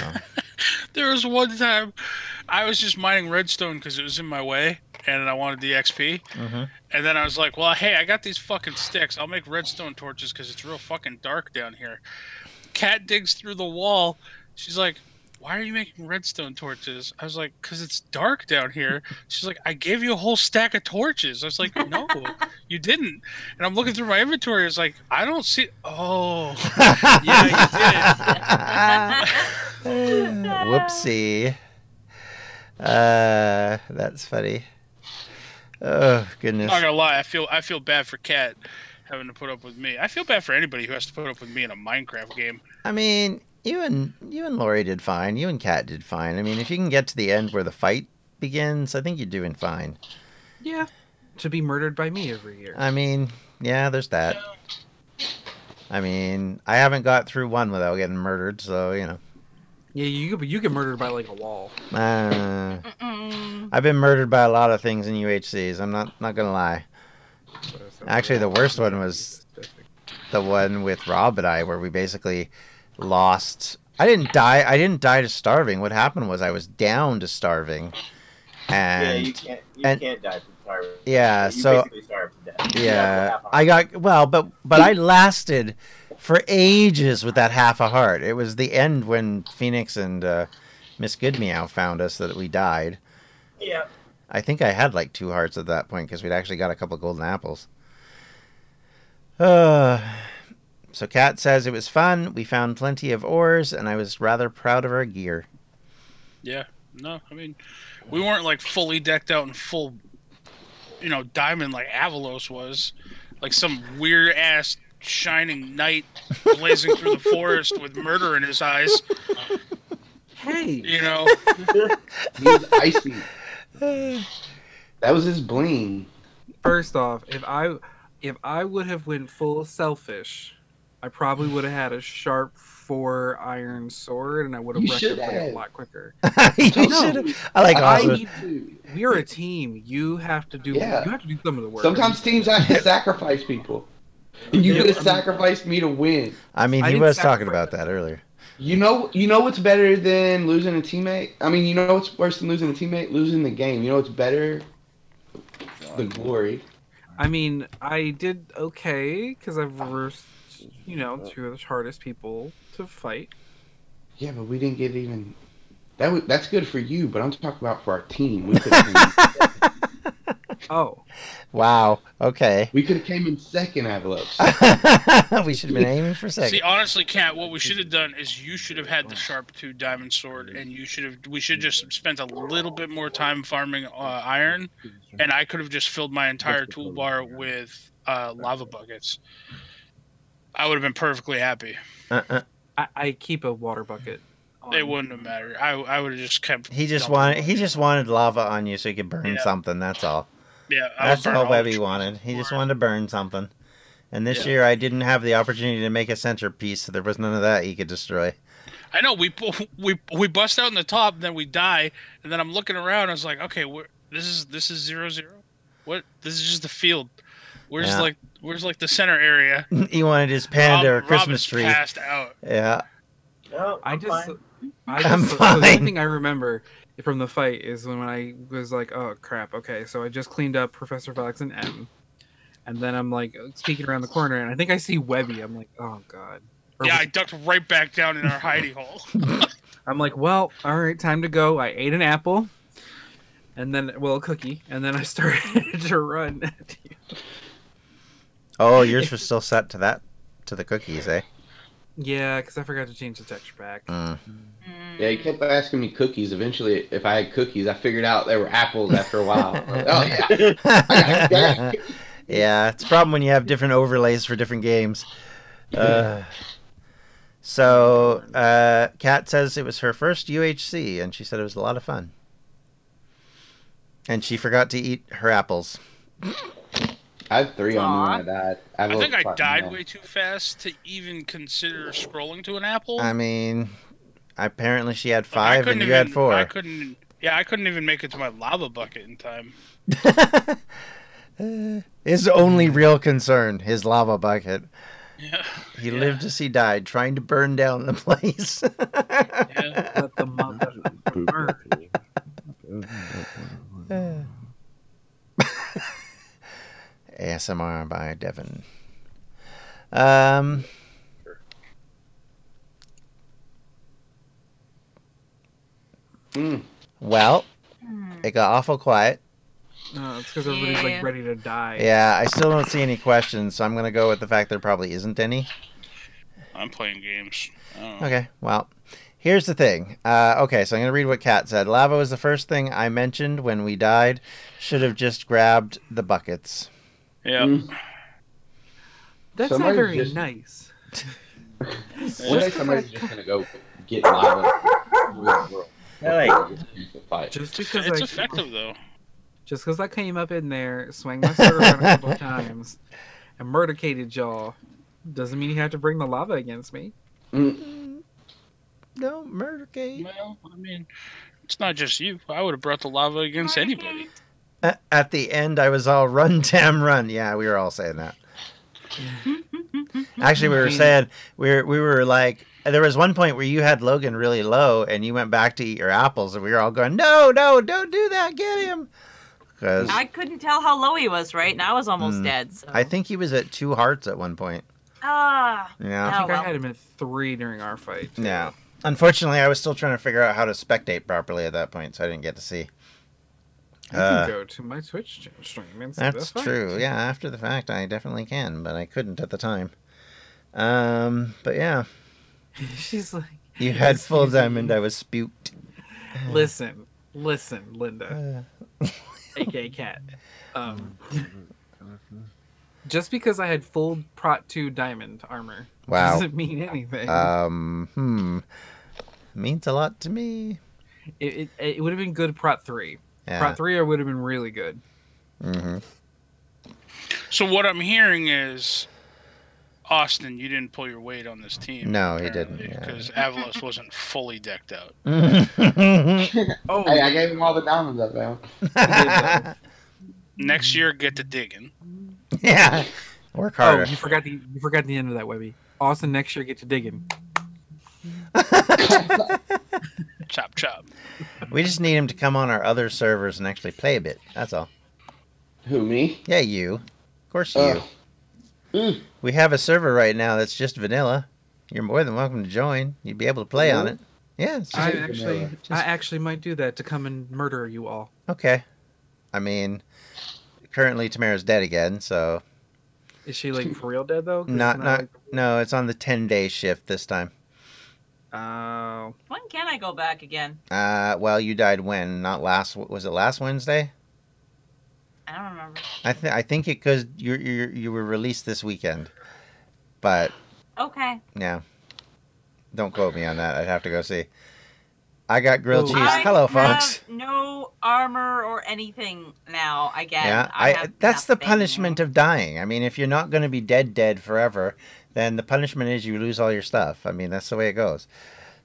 There was one time I was just mining redstone because it was in my way and I wanted the XP. mhm. And then I was like, well, hey, I got these fucking sticks. I'll make redstone torches because it's real fucking dark down here. Cat digs through the wall. She's like, why are you making redstone torches? I was like, because it's dark down here. She's like, I gave you a whole stack of torches. I was like, no, you didn't. And I'm looking through my inventory. It's like, I don't see. Oh, yeah, Whoopsie. That's funny. Oh goodness. I'm not gonna lie. I feel bad for Cat having to put up with me. I feel bad for anybody who has to put up with me in a Minecraft game. I mean, you and Lori did fine. You and Kat did fine. I mean, if you can get to the end where the fight begins, I think you're doing fine. yeah, to be murdered by me every year. I mean, yeah, there's that. I mean, I haven't got through one without getting murdered, so you know. Yeah, you get murdered by like a wall. Mm-mm. I've been murdered by a lot of things in UHCs. I'm not gonna lie. Actually, the worst one was the one with Rob and I, where we basically lost. I didn't die to starving. What happened was I was down to starving, and you can't die from starving. yeah, You so basically starve to death. yeah, I got well, but I lasted for ages with that half a heart. It was the end when Phoenix and Miss Goodmeow found us that we died. Yeah. I think I had like 2 hearts at that point because we'd actually got a couple golden apples. So Kat says it was fun. We found plenty of ores, and I was rather proud of our gear. Yeah, no, I mean, we weren't like fully decked out in full, diamond like Avalos was, like some weird ass shining knight blazing through the forest with murder in his eyes. Hey, He was icy. That was his bling. first off, if I would have went full selfish, I probably would have had a sharp 4 iron sword, and I would have You wrecked should it have. a lot quicker. You No. should've- I like I Osmond. need to. We are a team. You have to do. Yeah. You have to do some of the work. Sometimes teams have to sacrifice people. And you could have sacrificed me to win. I mean, I he didn't was talking sacrifice about that earlier. You know what's better than losing a teammate? I mean, you know what's worse than losing a teammate? Losing the game. You know what's better? The glory. I mean, I did okay because I've reversed, 2 of the hardest people to fight. Yeah, but we didn't get even. That's good for you, but I'm talking about for our team. We could have Oh, Wow. Okay. came in second, Avalos. We should have been aiming for second. See, honestly, Kat, what we should have done is you should have had the sharp 2 diamond sword, and we should just spent a little bit more time farming iron, and I could have just filled my entire toolbar with lava buckets. I would have been perfectly happy. I keep a water bucket. on. It wouldn't have mattered. I would have just kept. He just dumping wanted lava on you so he could burn Yeah. something. That's all. Yeah, I would That's burn all all Webby the wanted. He just for it. wanted to burn something. And this Yeah. year I didn't have the opportunity to make a centerpiece, so there was none of that he could destroy. I know we bust out in the top, then we die, and then I'm looking around. I was like, okay, this is 0-0. What? This is just the field. Where's Yeah. like the center area? He wanted his panda or Rob Christmas is tree. passed out. Yeah. No, I I'm just, fine. I'm so the only fine. thing I remember from the fight is when I was like, "Oh crap!" Okay, so I just cleaned up Professor Fox and M, and then I'm like peeking around the corner, and I think I see Webby. I'm like, "Oh god!" Or Yeah, was- I ducked right back down in our hidey hole. I'm like, "Well, all right, time to go." I ate an apple, and then a cookie, and then I started to run. Oh, yours was still set to the cookies, eh? Yeah, because I forgot to change the texture pack. Mm. Yeah, he kept asking me cookies. Eventually, if I had cookies, I figured out they were apples after a while. I'm like, oh, yeah. I got cookies. Yeah, it's a problem when you have different overlays for different games. So, Kat says it was her first UHC, and she said it was a lot of fun. And she forgot to eat her apples. I had 3 on me Aw. when I died. I think I fucking died hell. way too fast to even consider scrolling to an apple. I mean, apparently she had Like, I 5 couldn't and you had even- 4. I couldn't. Yeah, I couldn't even make it to my lava bucket in time. His only real concern, his lava bucket. Yeah. He Yeah. lived as he died, trying to burn down the place. Yeah. Let the mother burn. ASMR by Devin. Well, it got awful quiet. No, it's because everybody's Yeah. like ready to die. Yeah, I still don't see any questions, so I'm going to go with the fact there probably isn't any. I'm playing games. I don't know. Okay, well, here's the thing. Okay, so I'm going to read what Kat said. Lava was the first thing I mentioned when we died. Should have just grabbed the buckets. Yeah. Mm. That's Somebody not very just- nice. One day somebody's just gonna go get lava. Fight. Just because It's I effective though. just because I came up in there, swang my sword around a couple of times, and murdercated y'all, doesn't mean you have to bring the lava against me. No, murder Kate. Well, I mean, it's not just you. I would have brought the lava against anybody. At the end, I was all run, damn, run. Yeah, we were all saying that. Actually, we were saying we were like, there was one point where you had Logan really low, and you went back to eat your apples, and we were all going, no, don't do that, get him, because I couldn't tell how low he was, right? And I was almost dead. So. I think he was at 2 hearts at one point. Ah. Yeah, I think well. I had him at 3 during our fight. too. yeah. Unfortunately, I was still trying to figure out how to spectate properly at that point, so I didn't get to see. You can go to my Twitch stream and see That's the fight. true. Yeah, after the fact, I definitely can, but I couldn't at the time. But yeah, She's like, you had full Excuse me. diamond. I was spuked. listen, Linda, aka Cat. Just because I had full Prot 2 diamond armor Wow. doesn't mean anything. Means a lot to me. It would have been good Prot 3. Yeah. Prot 3 would have been really good. Mm-hmm. So what I'm hearing is, Austin, you didn't pull your weight on this team. No, he didn't, yeah. Because Avalos wasn't fully decked out. Oh, Hey, I gave him all the diamonds I found. Next year, get to digging. Yeah. Work oh, harder. you forgot the end of that, Webby. Austin, next year get to digging. Chop, chop. We just need him to come on our other servers and actually play a bit. That's all. Who, me? Yeah, you. Of course you. Mm. We have a server right now that's just vanilla. You're more than welcome to join. You'd be able to play on it. Yeah, it's just, I actually might do that to come and murder you all. okay. I mean, currently Tamara's dead again, so Is she like for real dead though? 'Cause not it's not no, it's on the 10-day shift this time. like- When can I go back again? Well, you died when? Not last. Was it last Wednesday? I don't remember. I think it because you were released this weekend, but Okay. yeah, don't quote me on that. I'd have to go see. I got grilled Oh. cheese. I Hello, have folks. no armor or anything now. I guess. Yeah, that's the punishment of dying. I mean, if you're not going to be dead forever, then the punishment is you lose all your stuff. I mean, that's the way it goes.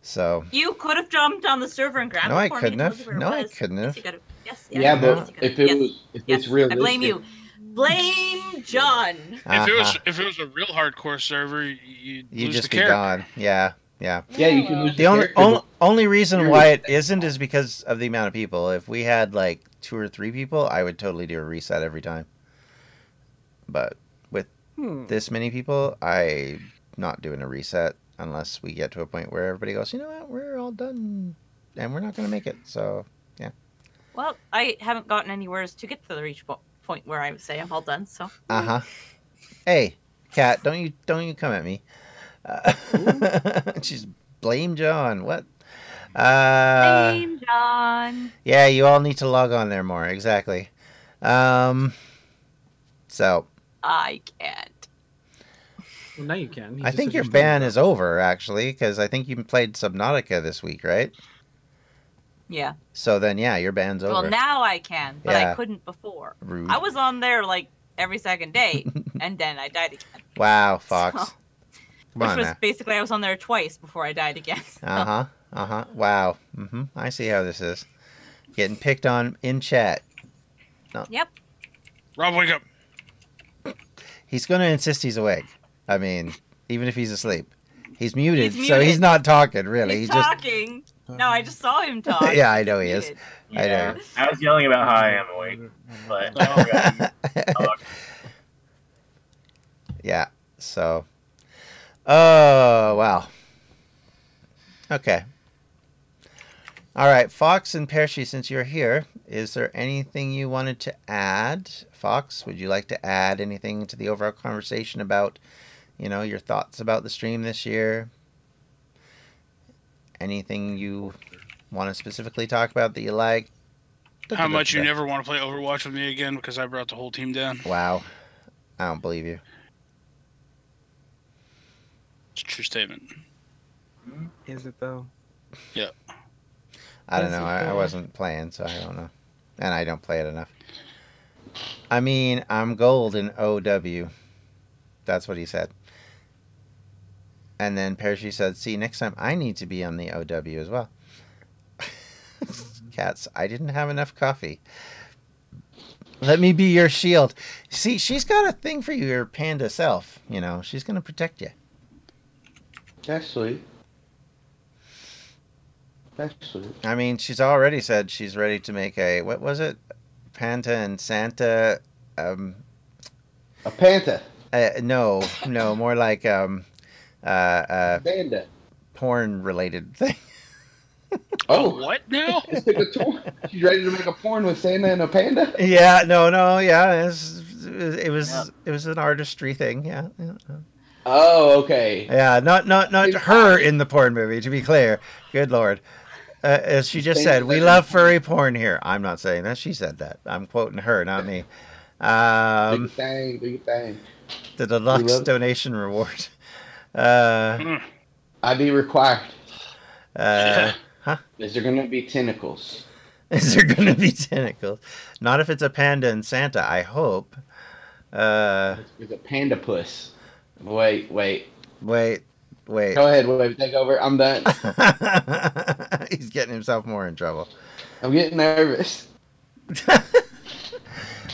So You could have jumped on the server and grabbed No, it I for me couldn't and have. told me where it No, I was. couldn't Yes, have. you could've. Yes, Yeah, yes, but yes, you if could've. it Yes, was, if yes. it's realistic, I blame you. Blame John. If it was a real hardcore server, you'd you lose just the be character. gone. Yeah. Yeah, you can lose The only character, only reason You're- why it isn't is because of the amount of people. If we had like 2 or 3 people, I would totally do a reset every time. But with this many people, I'm not doing a reset unless we get to a point where everybody goes, you know what, we're all done and we're not going to make it. So Well, I haven't gotten anywhere to get to the reach point where I would say I'm all done. So. Hey, Kat, don't you come at me. She's blame John. What? Blame John. Yeah, you all need to log on there more. Exactly. So I can't. Well, now you can. You I just think said your you're ban still- is over actually, because I think you played Subnautica this week, right? Yeah. So then, yeah, your ban's over. Well, now I can, but Yeah. I couldn't before. Rude. I was on there like every second day, and then I died again. Wow, Fox. So- Come Which on was now. basically I was on there twice before I died again. Uh huh. Wow. I see how this is. Getting picked on in chat. Yep. Rob, wake up. He's going to insist he's awake. I mean, even if he's asleep. He's muted, He's so he's muted. not talking, really. He's He just. talking. No, I just saw him talk. Yeah, I know he is. Muted. I know. I was yelling about how I am awake, but Yeah, so. Oh, wow. Okay. All right, Fox and Percy, since you're here, is there anything you wanted to add? Fox, would you like to add anything to the overall conversation about, your thoughts about the stream this year? Anything you want to specifically talk about that you like? How much you never want to play Overwatch with me again because I brought the whole team down. Wow. I don't believe you. It's a true statement. Is it though? Yeah. I don't know. I wasn't playing, so I don't know. And I don't play it enough. I mean, I'm gold in OW. That's what he said. And then Percy said, see, next time I need to be on the OW as well. Cats, I didn't have enough coffee. Let me be your shield. See, she's got a thing for you, your panda self. She's going to protect you. That's sweet. That's sweet. I mean, she's already said she's ready to make a, what was it? Panta and Santa. A panta. No, more like Panda. porn related thing. Oh, What now? let's take a tour. She's ready to make a porn with Santa and a panda? Yeah, yeah, it was an artistry thing. Yeah. Oh, okay. Yeah, not her in the porn movie. To be clear, good lord. As she just said, we love furry porn here. I'm not saying that. She said that. I'm quoting her, not me. Do your thing. Do your thing. The deluxe donation reward. ID required. Huh? Is there going to be tentacles? Is there going to be tentacles? Not if it's a panda and Santa, I hope. It's a panda puss. Wait. Go ahead, Wave. Take over. I'm done. He's getting himself more in trouble. I'm getting nervous.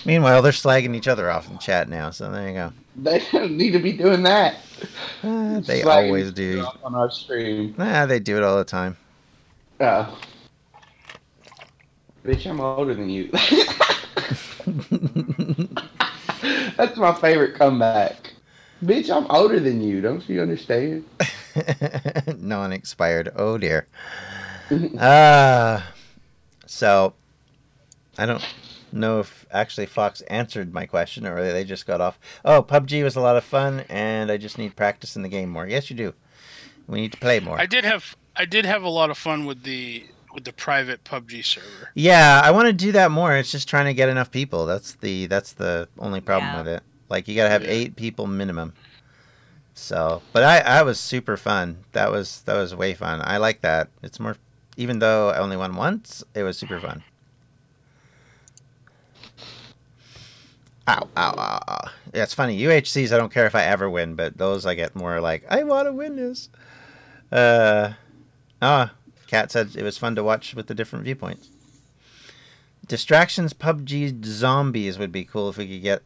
Meanwhile, they're slagging each other off in chat now, so there you go. They don't need to be doing that. They Slagging always each do. other off on our stream. They do it all the time. Oh. Bitch, I'm older than you. That's my favorite comeback. Bitch, I'm older than you. Don't you understand? Non-expired. Oh, dear. So, I don't know if actually Fox answered my question or they just got off. Oh, PUBG was a lot of fun, and I just need practice in the game more. Yes, you do. We need to play more. I did have a lot of fun with the private PUBG server. Yeah, I want to do that more. It's just trying to get enough people. That's the only problem with it. Like, you gotta have 8 people minimum. So, but I was super fun. That was way fun. I like that. It's more, even though I only won once, it was super fun. Ow. Yeah, it's funny. UHCs, I don't care if I ever win, but those I get more like, I want to win this. Kat said it was fun to watch with the different viewpoints. Distractions PUBG zombies would be cool if we could get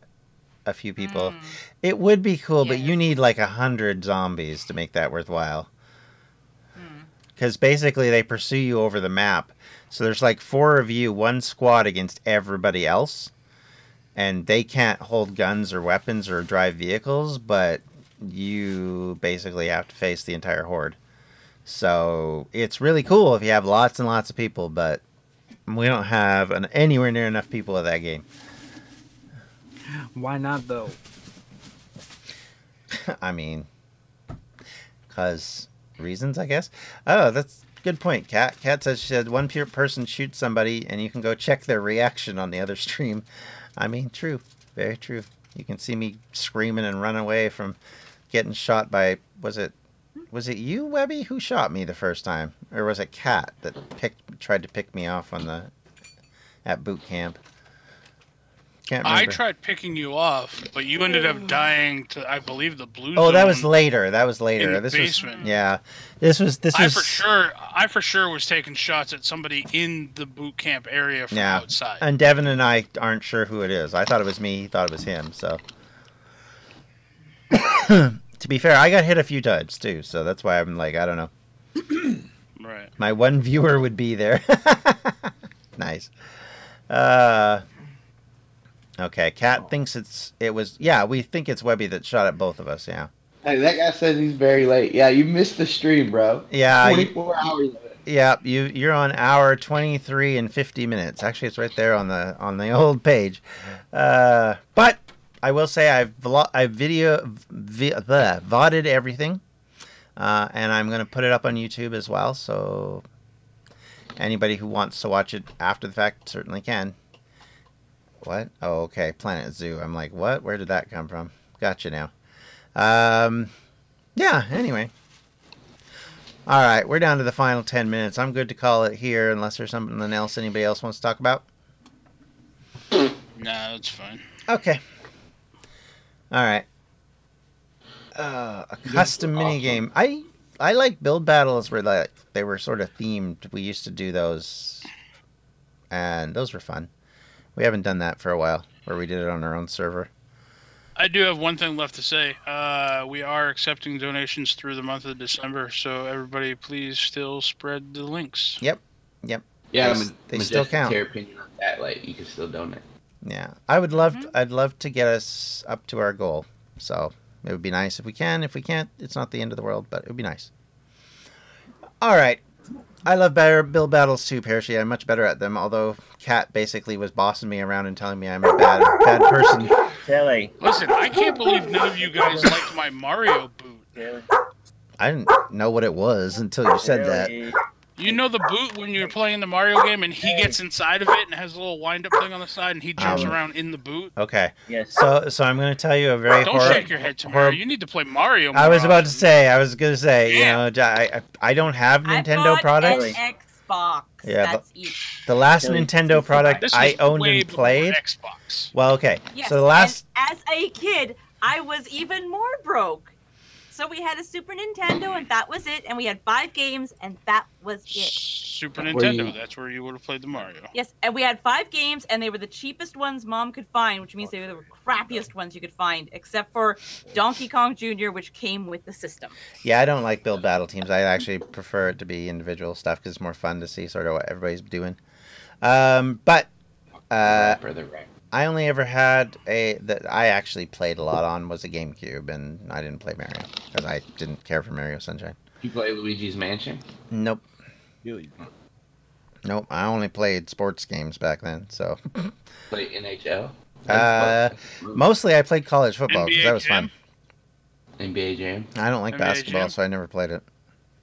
a few people. It would be cool, but you need like 100 zombies to make that worthwhile. Because basically they pursue you over the map. So there's like 4 of you, 1 squad against everybody else. And they can't hold guns or weapons or drive vehicles, but you basically have to face the entire horde. So it's really cool if you have lots and lots of people, but we don't have anywhere near enough people at that game. Why not though? I mean, because reasons, I guess. Oh, that's a good point, Kat. Kat says, she said, one person shoots somebody and you can go check their reaction on the other stream. I mean, true. Very true. You can see me screaming and run away from getting shot by, was it Was it you, Webby, who shot me the first time, or was it Kat that tried to pick me off at boot camp? Can't I remember. tried picking you off, but you ended up dying to, I believe, the blue Oh, zone. that was later. That was later. In the This basement. was yeah. This was I for sure was taking shots at somebody in the boot camp area from Yeah. outside. And Devin and I aren't sure who it is. I thought it was me. He thought it was him. So, to be fair, I got hit a few times too. So that's why I'm like, I don't know. Right. My one viewer would be there. Nice. Okay, Kat thinks it was. Yeah, we think it's Webby that shot at both of us. Yeah. Hey, that guy says he's very late. Yeah, you missed the stream, bro. Yeah. 24 hours of it. Yeah, you're on hour 23 and 50 minutes. Actually, it's right there on the old page. But I will say I've VODed everything, and I'm going to put it up on YouTube as well. So anybody who wants to watch it after the fact certainly can. What? Oh, okay. Planet Zoo. I'm like, what? Where did that come from? Gotcha now. Yeah. Anyway. All right, we're down to the final 10 minutes. I'm good to call it here unless there's something else anybody else wants to talk about. No, that's fine. Okay. All right. A custom mini game. I like build battles where they were sort of themed. We used to do those, and those were fun. We haven't done that for a while, where we did it on our own server. I do have one thing left to say. We are accepting donations through the month of December, so everybody please still spread the links. Yep. Yeah, They still count. Your opinion on that, like, you can still donate. Yeah, I'd love to get us up to our goal. So it would be nice if we can. If we can't, it's not the end of the world, but it would be nice. All right. I love build battles too, Parachute. I'm much better at them, although Kat basically was bossing me around and telling me I'm a bad person. Telly. Listen, I can't believe none of you guys liked my Mario boot. Telly. I didn't know what it was until you said that. Telly. You know the boot when you're playing the Mario game and he gets inside of it and has a little wind-up thing on the side and he jumps around in the boot? Okay. Yes. So I'm going to tell you a very Don't shake your head, Tamara. You need to play Mario more I was going to often. say, you Yeah. know, I don't have I Nintendo bought products. an Xbox. Yeah, That's it. The last Really? Nintendo product This I was owned way and before played. Xbox. Well, okay. Yes, So the last. and as a kid, I was even more broke. So we had a Super Nintendo, and that was it. And we had 5 games, and that was it. Super Where Nintendo. you- That's where you would have played the Mario. Yes, and we had 5 games, and they were the cheapest ones Mom could find, which means they were the crappiest ones you could find, except for Donkey Kong Jr., which came with the system. Yeah, I don't like build battle teams. I actually prefer it to be individual stuff because it's more fun to see sort of what everybody's doing. But For the right. I only ever had that I actually played a lot on was a GameCube, and I didn't play Mario because I didn't care for Mario Sunshine. You play Luigi's Mansion? Nope. Really? Nope. I only played sports games back then, so Play NHL? mostly I played college football because NBA that was fun. Jam? NBA Jam? I don't like NBA basketball, Jam? so I never played it.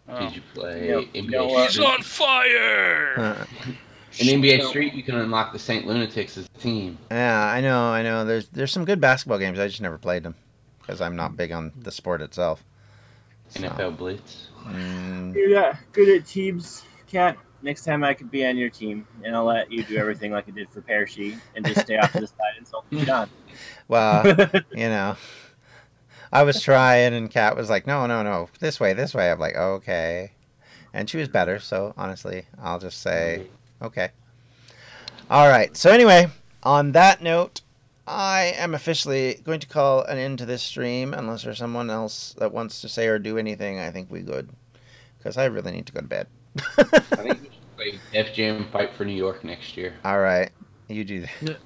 Oh. Did you play Nope. NBA No, Street? He's on fire! In NBA Street, you can unlock the St. Lunatics as a team. Yeah, I know. There's some good basketball games. I just never played them because I'm not big on the sport itself. So, NFL Blitz. You're not good at teams, Cat. Next time I could be on your team, and I'll let you do everything like I did for Parachute, and just stay off to the side and insult John. well, you know, I was trying, and Kat was like, "No, this way." I'm like, "Okay," and she was better. So honestly, I'll just say, "Okay." All right. So anyway, on that note, I am officially going to call an end to this stream, unless there's someone else that wants to say or do anything. I think we good, because I really need to go to bed. I think we should play Def Jam Fight for New York next year. All right, you do that.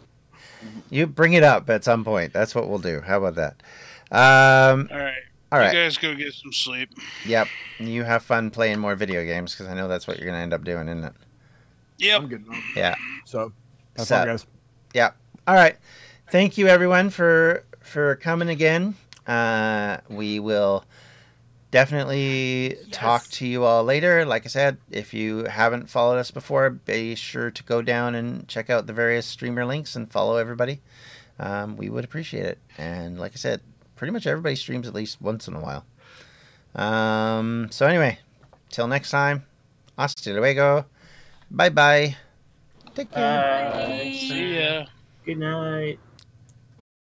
You bring it up at some point. That's what we'll do. How about that? All right. All right. You guys go get some sleep. Yep. You have fun playing more video games because I know that's what you're going to end up doing, isn't it? Yep. I'm good now. Yeah. So, have So- fun, guys. Yeah. All right. Thank you, everyone, for coming again. We will definitely talk to you all later. Like I said, if you haven't followed us before, be sure to go down and check out the various streamer links and follow everybody. We would appreciate it. And like I said, pretty much everybody streams at least once in a while. So anyway, till next time. Hasta luego. Bye bye. Take care. Bye. See ya. Good night.